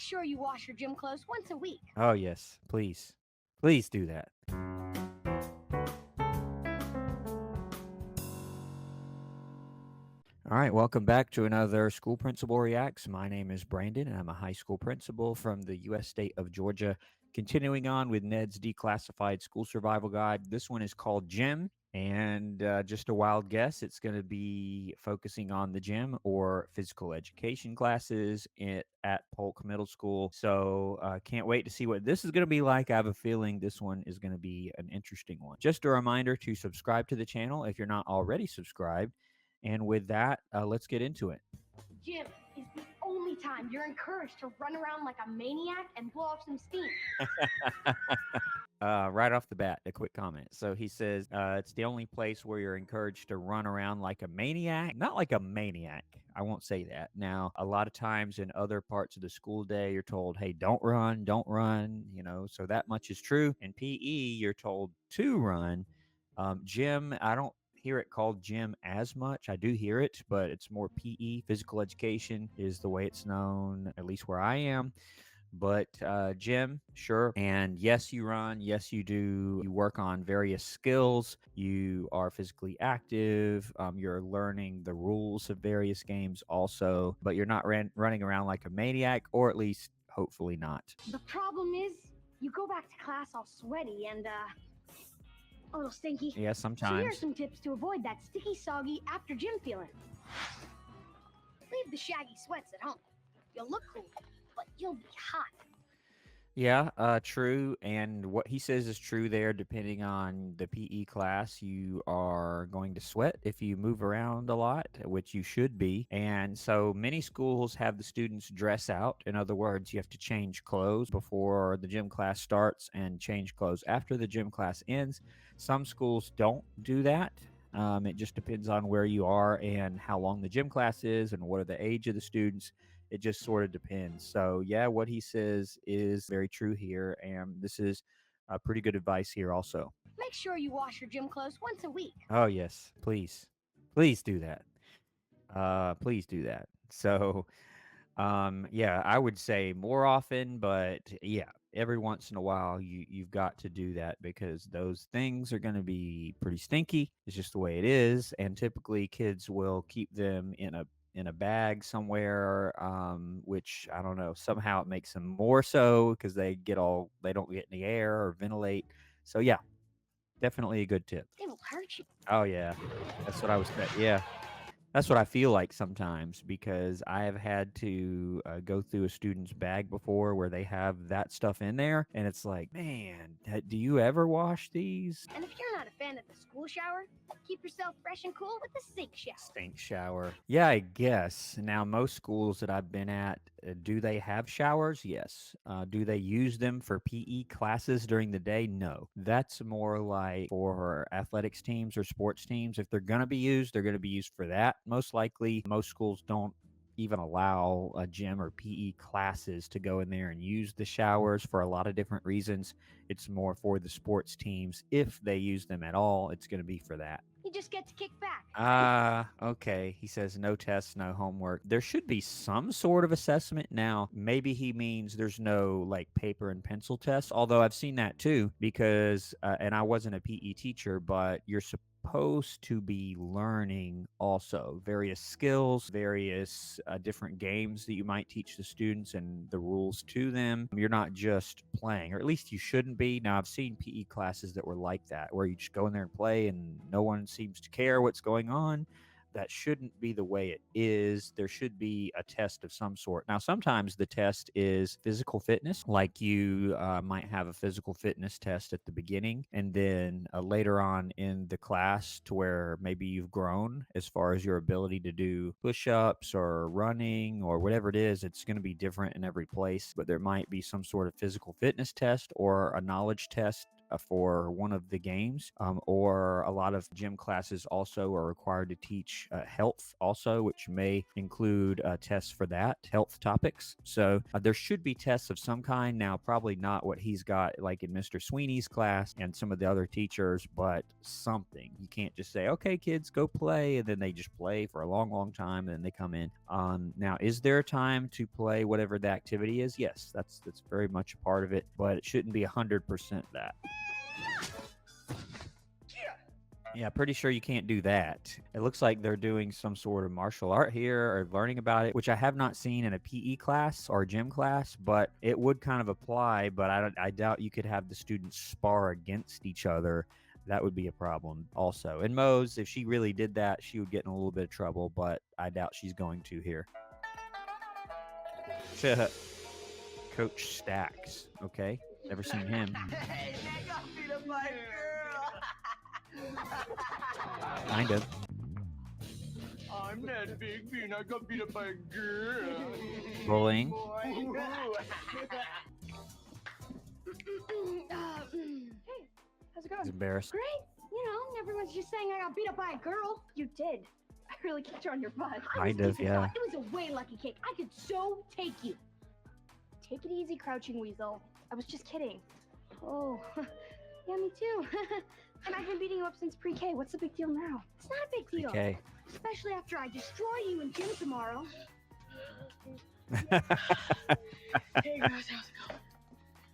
sure you wash your gym clothes once a week. Oh, yes. Please. Please do that. All right, welcome back to another School Principal Reacts. My name is Brandon, and I'm a high school principal from the U.S. state of Georgia. Continuing on with Ned's Declassified School Survival Guide. This one is called Gym, and just a wild guess, it's going to be focusing on the gym or physical education classes at Polk Middle School. So can't wait to see what this is going to be like. I have a feeling this one is going to be an interesting one. Just a reminder to subscribe to the channel if you're not already subscribed. And with that, let's get into it. Gym is the only time you're encouraged to run around like a maniac and blow off some steam. Right off the bat, a quick comment. So he says it's the only place where you're encouraged to run around like a maniac. Not like a maniac. I won't say that. Now, a lot of times in other parts of the school day, you're told, hey, don't run, don't run. So that much is true. In PE, you're told to run. Gym, I don't hear it called gym as much. I do hear it, but it's more PE. Physical education is the way it's known, at least where I am. But gym, sure. And yes, you run. Yes, you do. You work on various skills. You are physically active. You're learning the rules of various games also, but you're not running around like a maniac, or at least hopefully not. The problem is, you go back to class all sweaty and, a little stinky. Yeah, So here are sometimes. some tips to avoid that sticky, soggy after gym feeling. Leave the shaggy sweats at home. You'll look cool, but you'll be hot. Yeah, true. And what he says is true there. Depending on the PE class, you are going to sweat if you move around a lot, which you should be. And so many schools have the students dress out. In other words, you have to change clothes before the gym class starts and change clothes after the gym class ends. Some schools don't do that. It just depends on where you are and how long the gym class is and what are the age of the students. It just sort of depends. So, yeah, what he says is very true here. And this is pretty good advice here, also. Make sure you wash your gym clothes once a week. Oh, yes. Please. Please do that. Please do that. So, yeah, I would say more often, but yeah, every once in a while you've got to do that because those things are going to be pretty stinky. It's just the way it is, and typically kids will keep them in a bag somewhere, which I don't know. Somehow it makes them more so because they don't get any air or ventilate. So yeah, definitely a good tip. They will hurt you. Oh yeah, that's what I was saying. Yeah. That's what I feel like sometimes because I have had to go through a student's bag before where they have that stuff in there. And it's like, man, do you ever wash these? And if you're not a fan of the school shower, keep yourself fresh and cool with the sink shower. Stink shower. Yeah, I guess. Now, most schools that I've been at, do they have showers? Yes. Do they use them for PE classes during the day? No. That's more like for athletics teams or sports teams. If they're going to be used, they're going to be used for that. Most likely, most schools don't even allow a gym or PE classes to go in there and use the showers for a lot of different reasons. It's more for the sports teams. If they use them at all, it's going to be for that. You just get to kick back. Okay. He says no tests, no homework. There should be some sort of assessment. Now, maybe he means there's no like paper and pencil tests, although I've seen that too because, and I wasn't a PE teacher, but you're supposed to be learning also various skills, various different games that you might teach the students and the rules to them. You're not just playing, or at least you shouldn't be. Now, I've seen PE classes that were like that, where you just go in there and play and no one seems to care what's going on. That shouldn't be the way it is. There should be a test of some sort. Now, sometimes the test is physical fitness, like you might have a physical fitness test at the beginning, and then later on in the class, to where maybe you've grown as far as your ability to do push ups or running or whatever it is. It's going to be different in every place, but there might be some sort of physical fitness test or a knowledge test for one of the games, or a lot of gym classes also are required to teach health also, which may include tests for that, health topics. So there should be tests of some kind. Now, probably not what he's got like in Mr. Sweeney's class and some of the other teachers, but something. You can't just say, okay, kids, go play, and then they just play for a long time, and then they come in. Now, is there a time to play whatever the activity is? Yes, that's very much a part of it, but it shouldn't be 100% that. Yeah, pretty sure you can't do that. It looks like they're doing some sort of martial art here or learning about it, which I have not seen in a PE class or gym class, but it would kind of apply. But I doubt you could have the students spar against each other. That would be a problem also. And Mose, if she really did that, she would get in a little bit of trouble, but I doubt she's going to here. Coach Stacks. Okay. Never seen him. Hey, they got me to my girl. Kind of. I'm that big bean. I got beat up by a girl. Bullying. Hey, how's it going? He's embarrassed. Great. You know, everyone's just saying I got beat up by a girl. You did. I really kicked you on your butt. Kind of, yeah. It was a way lucky kick. I could so take you. Take it easy, Crouching Weasel. I was just kidding. Oh, yeah, me too. And I've been beating you up since pre-K. What's the big deal now? It's not a big deal. Okay. Especially after I destroy you in gym tomorrow. Hey guys, how's it going?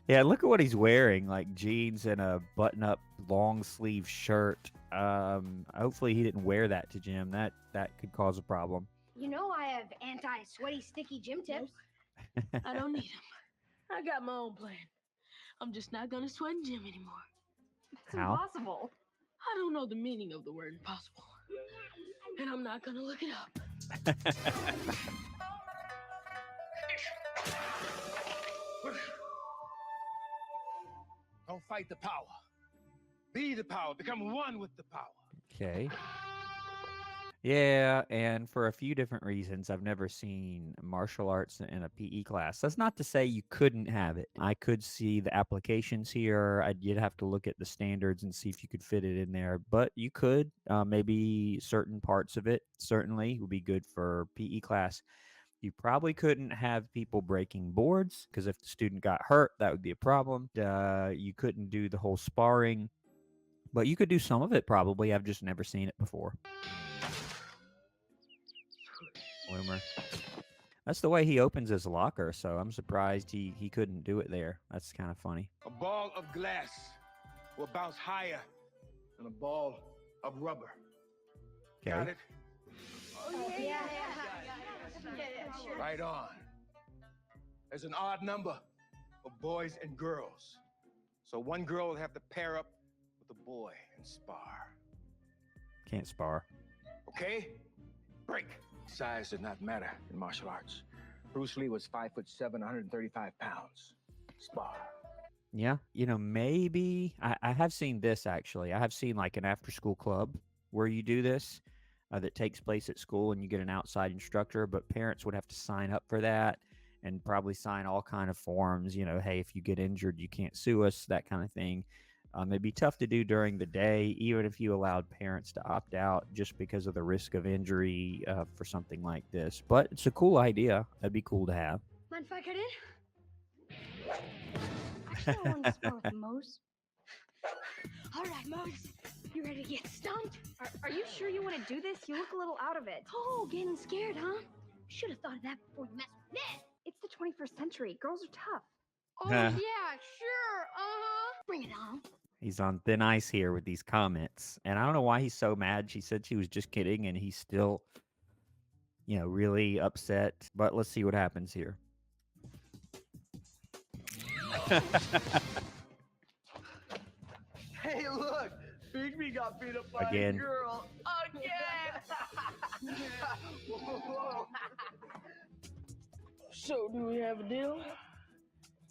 Yeah, look at what he's wearing, like jeans and a button-up long sleeve shirt. Hopefully he didn't wear that to gym. That could cause a problem. You know I have anti-sweaty sticky gym tips. I don't need them. I got my own plan. I'm just not gonna sweat in gym anymore. It's How? impossible. I don't know the meaning of the word impossible. And I'm not gonna look it up. Don't fight the power. Be the power. Become one with the power. Okay. Yeah, and for a few different reasons, I've never seen martial arts in a PE class. That's not to say you couldn't have it. I could see the applications here. You'd have to look at the standards and see if you could fit it in there. But you could. Maybe certain parts of it certainly would be good for PE class. You probably couldn't have people breaking boards because if the student got hurt, that would be a problem. You couldn't do the whole sparring, but you could do some of it probably. I've just never seen it before. Bloomer. That's the way he opens his locker, so I'm surprised he couldn't do it there. That's kind of funny. A ball of glass will bounce higher than a ball of rubber. Okay. Got it? Oh, yeah. Sure. Right on. There's an odd number of boys and girls. So one girl will have to pair up with a boy and spar. Can't spar. Okay? Break. Size does not matter in martial arts. Bruce Lee was 5'7", 135 pounds. Spar. Yeah, maybe I have seen this actually. I have seen like an after-school club where you do this that takes place at school and you get an outside instructor, but parents would have to sign up for that and probably sign all kind of forms, hey, if you get injured, you can't sue us, that kind of thing. It'd be tough to do during the day, even if you allowed parents to opt out just because of the risk of injury for something like this. But it's a cool idea. That'd be cool to have. Mind if I cut in? Actually, I want to spar with Mose. All right, Mose. You ready to get stumped? Are you sure you want to do this? You look a little out of it. Oh, getting scared, huh? Should have thought of that before you messed with Ned. It's the 21st century. Girls are tough. Oh, yeah, sure. Bring it on. He's on thin ice here with these comments. And I don't know why he's so mad. She said she was just kidding, and he's still, really upset. But let's see what happens here. Hey, look! Bigby got beat up by Again. a girl. Again! So, do we have a deal?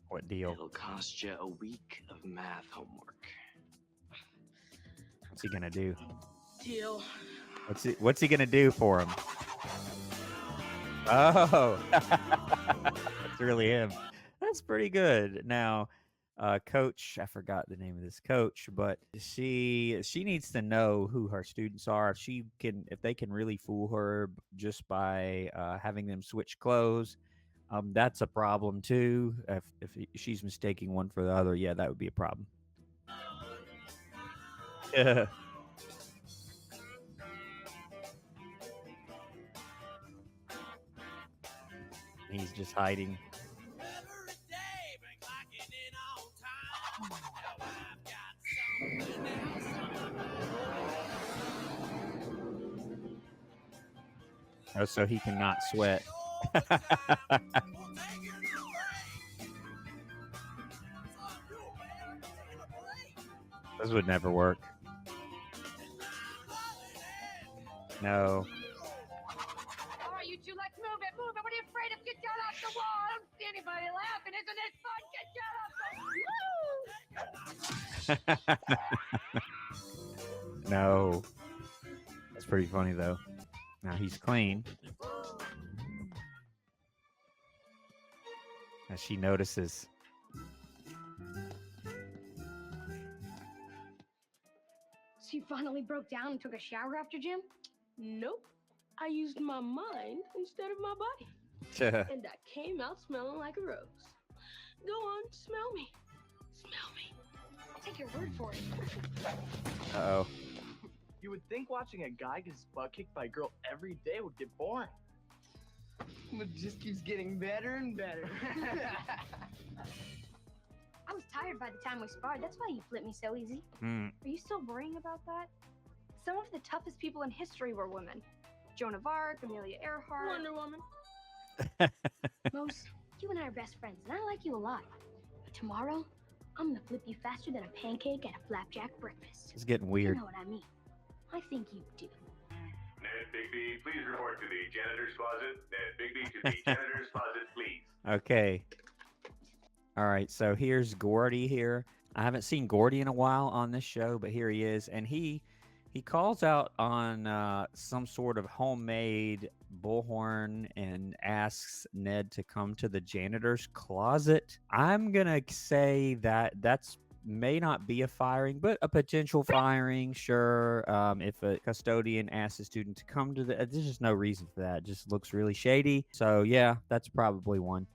What deal? It'll cost you a week of math homework. What's he gonna do? Deal. What's he gonna do for him? Oh, that's really him. That's pretty good. Now, coach. I forgot the name of this coach, but she needs to know who her students are. If they can really fool her just by having them switch clothes, that's a problem too. If she's mistaking one for the other, yeah, that would be a problem. He's just hiding. Oh, so he cannot sweat. This would never work. No. All right, you two, let's move it. Move it. What are you afraid of? Get down off the wall. I don't see anybody laughing. Isn't it fun? Get down off the wall. No. That's pretty funny, though. Now he's clean. As she notices. So you finally broke down and took a shower after gym? Nope. I used my mind instead of my body. And I came out smelling like a rose. Go on, smell me. Smell me. I'll take your word for it. Uh-oh. You would think watching a guy get his butt kicked by a girl every day would get boring. But it just keeps getting better and better. I was tired by the time we sparred. That's why you flipped me so easy. Hmm. Are you still worrying about that? Some of the toughest people in history were women. Joan of Arc, Amelia Earhart. Wonder Woman. Mose, you and I are best friends, and I like you a lot. But tomorrow, I'm gonna flip you faster than a pancake at a flapjack breakfast. It's getting You weird. know what I mean. I think you do. Ned Bigby, please report to the janitor's closet. Ned Bigby to the janitor's closet, please. Okay. All right, so here's Gordy here. I haven't seen Gordy in a while on this show, but here he is. And he calls out on some sort of homemade bullhorn and asks Ned to come to the janitor's closet. I'm going to say that that's may not be a firing, but a potential firing, sure. If a custodian asks a student to come to there's just no reason for that. It just looks really shady. So yeah, that's probably one.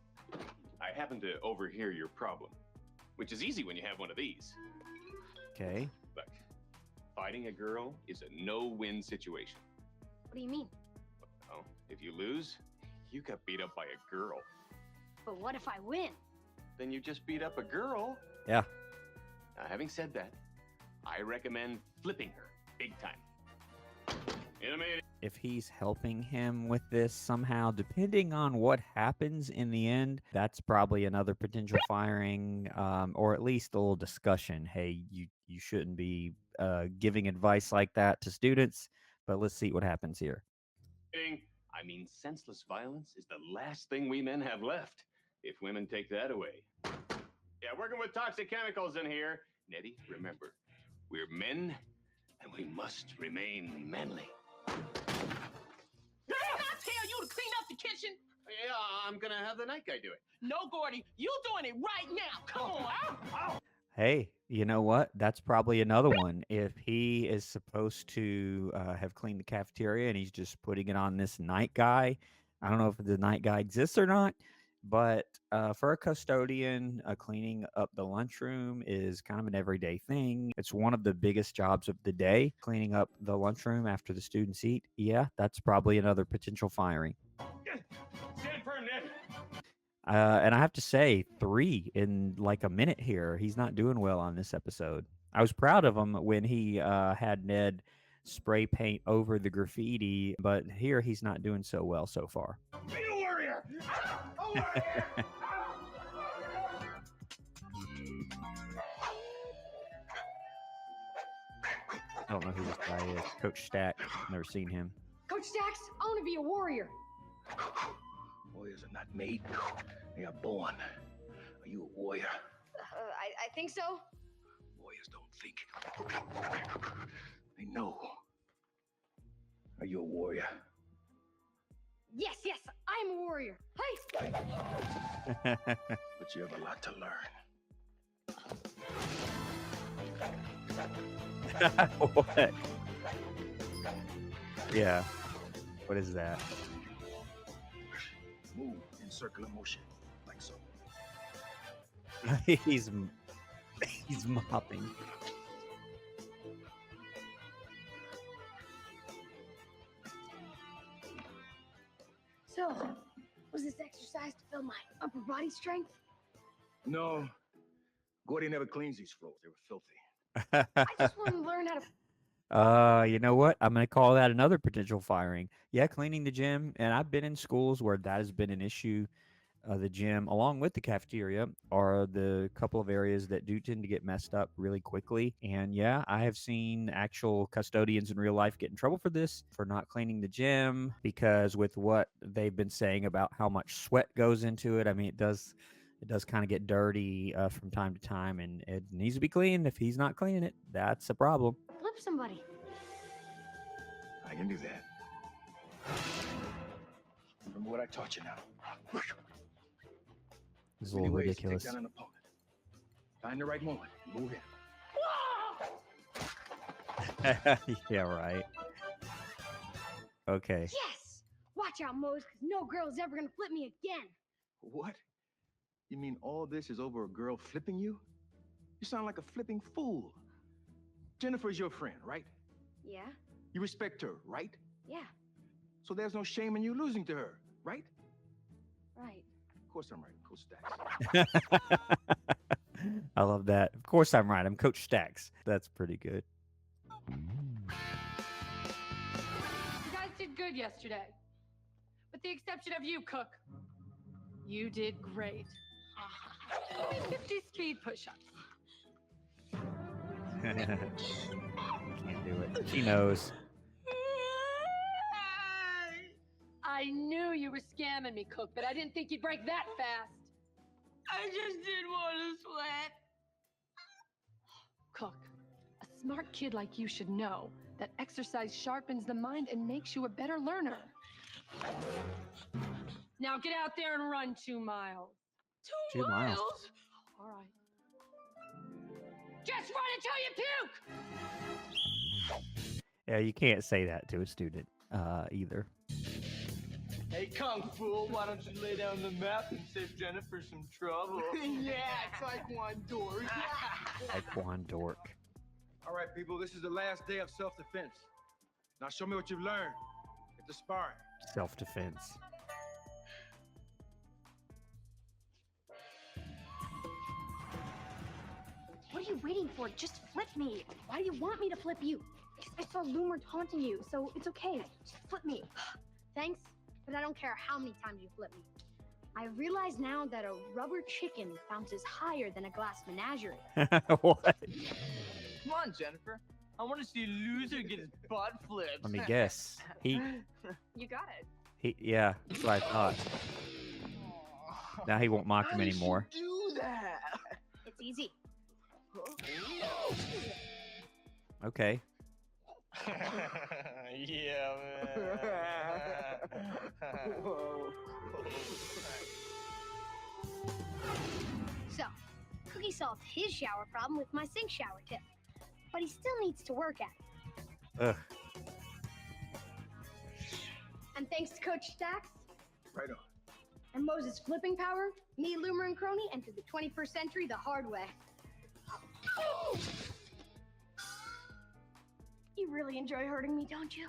I happen to overhear your problem, which is easy when you have one of these. Okay. Look, fighting a girl is a no-win situation. What do you mean? Well, if you lose, you got beat up by a girl. But what if I win? Then you just beat up a girl. Yeah. Now, having said that, I recommend flipping her big time. In a minute. If he's helping him with this somehow, depending on what happens in the end, that's probably another potential firing, or at least a little discussion. Hey, you shouldn't be giving advice like that to students, but let's see what happens here. I mean, senseless violence is the last thing we men have left, if women take that away. Yeah, working with toxic chemicals in here. Nettie, remember, we're men, and we must remain manly. Did I not tell you to clean up the kitchen? Yeah, I'm gonna have the night guy do it. No, Gordy, you doing it right now. Come on. Ow. Hey, you know what? That's probably another one. If he is supposed to have cleaned the cafeteria and he's just putting it on this night guy, I don't know if the night guy exists or not, but for a custodian, cleaning up the lunchroom is kind of an everyday thing. It's one of the biggest jobs of the day, cleaning up the lunchroom after the students eat. Yeah, that's probably another potential firing. Stand firm, Ned. And I have to say, 3 in like a minute here. He's not doing well on this episode. I was proud of him when he had Ned spray paint over the graffiti, but here he's not doing so well so far. Be a warrior! A warrior! I don't know who this guy is. Coach Stack. Never seen him. Coach Stacks, I want to be a warrior. Warriors are not made, they are born. Are you a warrior? I think so. Warriors don't think. They know. Are you a warrior? Yes, I'm a warrior. Hey! But you have a lot to learn. What? Yeah. What is that? Move in circular motion, like so. he's he's mopping. So, was this exercise to build my upper body strength? No, Gordy never cleans these floors. They were filthy. I just want to learn how to. You know what? I'm gonna call that another potential firing. Yeah, cleaning the gym, and I've been in schools where that has been an issue. The gym, along with the cafeteria, are the couple of areas that do tend to get messed up really quickly. And yeah, I have seen actual custodians in real life get in trouble for this, for not cleaning the gym, because with what they've been saying about how much sweat goes into it, I mean, it does kind of get dirty from time to time, and it needs to be cleaned. If he's not cleaning it, that's a problem. Flip somebody. I can do that. Remember what I taught you now. It's a little Many ways to ridiculous. take down an opponent. Find the right moment. Move in. Yeah, right. Okay. Yes! Watch out, Mose, because no girl's ever gonna flip me again. What? You mean all this is over a girl flipping you? You sound like a flipping fool. Jennifer's your friend, right? Yeah? You respect her, right? Yeah, So there's no shame in you losing to her, right? right. Of course I'm right, Coach Stacks. I love that. Of course I'm right. I'm Coach Stacks. That's pretty good. You guys did good yesterday. With the exception of you, Cook. You did great. 50 speed push-ups. Can't do it. She knows. I knew you were scamming me, Cook, but I didn't think you'd break that fast. I just didn't want to sweat. Cook, a smart kid like you should know that exercise sharpens the mind and makes you a better learner. Now get out there and run 2 miles. 2 miles. All right. Just run until you puke! Yeah, you can't say that to a student either. Hey, Kung Fu, why don't you lay down the map and save Jennifer some trouble? Yeah, it's like one door. Taekwondo dork. All right, people, this is the last day of self-defense. Now show me what you've learned. Get to sparring. Self-defense. What are you waiting for? Just flip me. Why do you want me to flip you? I saw Loomer taunting you, so it's okay. Just flip me. Thanks, but I don't care how many times you flip me. I realize now that a rubber chicken bounces higher than a glass menagerie. What? Come on, Jennifer. I want to see a loser get his butt flipped. Let me guess. You got it. Yeah, that's what I thought. Now he won't mock him How did she anymore. do that? It's easy. Okay. Yeah, man. So, Cookie solved his shower problem with my sink shower tip. But he still needs to work at it. Ugh. And thanks to Coach Stacks Right on. and Moses' flipping power, me, Loomer, and Crony entered the 21st century the hard way. You really enjoy hurting me, don't you?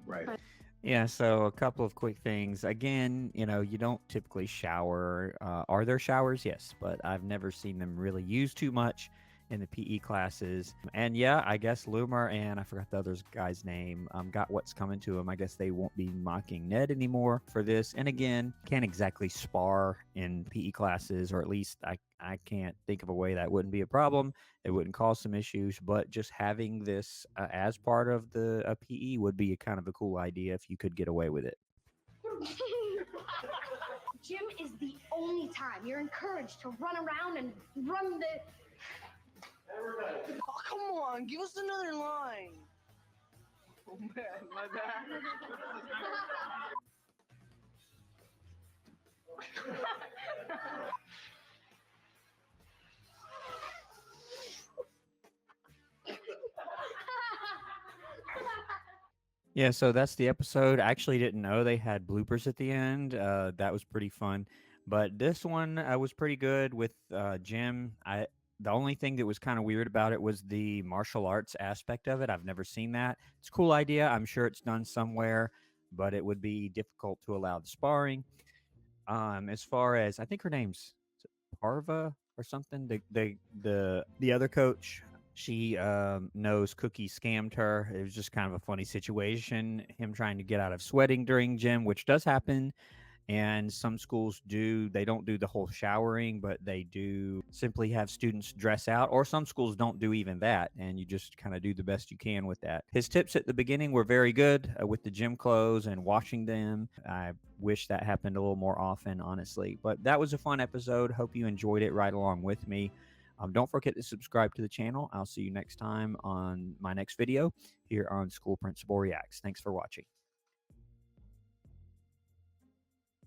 Right. Yeah, so a couple of quick things. Again, you know, you don't typically shower. Are there showers? Yes, but I've never seen them really used too much in the PE classes. And yeah, I guess Loomer and I forgot the other guy's name got what's coming to him. I guess they won't be mocking Ned anymore for this. And again, can't exactly spar in PE classes, or at least I can't think of a way that wouldn't be a problem. It wouldn't cause some issues, but just having this as part of the PE would be a kind of a cool idea if you could get away with it. Gym is the only time you're encouraged to run around and run the... Oh, come on, give us another line. Oh man, my bad. Yeah, so that's the episode. I actually didn't know they had bloopers at the end. That was pretty fun. But this one was pretty good with Jim. The only thing that was kind of weird about it was the martial arts aspect of it. I've never seen that. It's a cool idea. I'm sure it's done somewhere, but it would be difficult to allow the sparring. As far as I think her name's Parva or something. The other coach, she knows Cookie scammed her. It was just kind of a funny situation. Him trying to get out of sweating during gym, which does happen. And some schools they don't do the whole showering, but they do simply have students dress out, or some schools don't do even that, and you just kind of do the best you can with that. His tips at the beginning were very good with the gym clothes and washing them. I wish that happened a little more often, honestly, but that was a fun episode. Hope you enjoyed it right along with me. Don't forget to subscribe to the channel. I'll see you next time on my next video here on School Principal Reacts. Thanks for watching.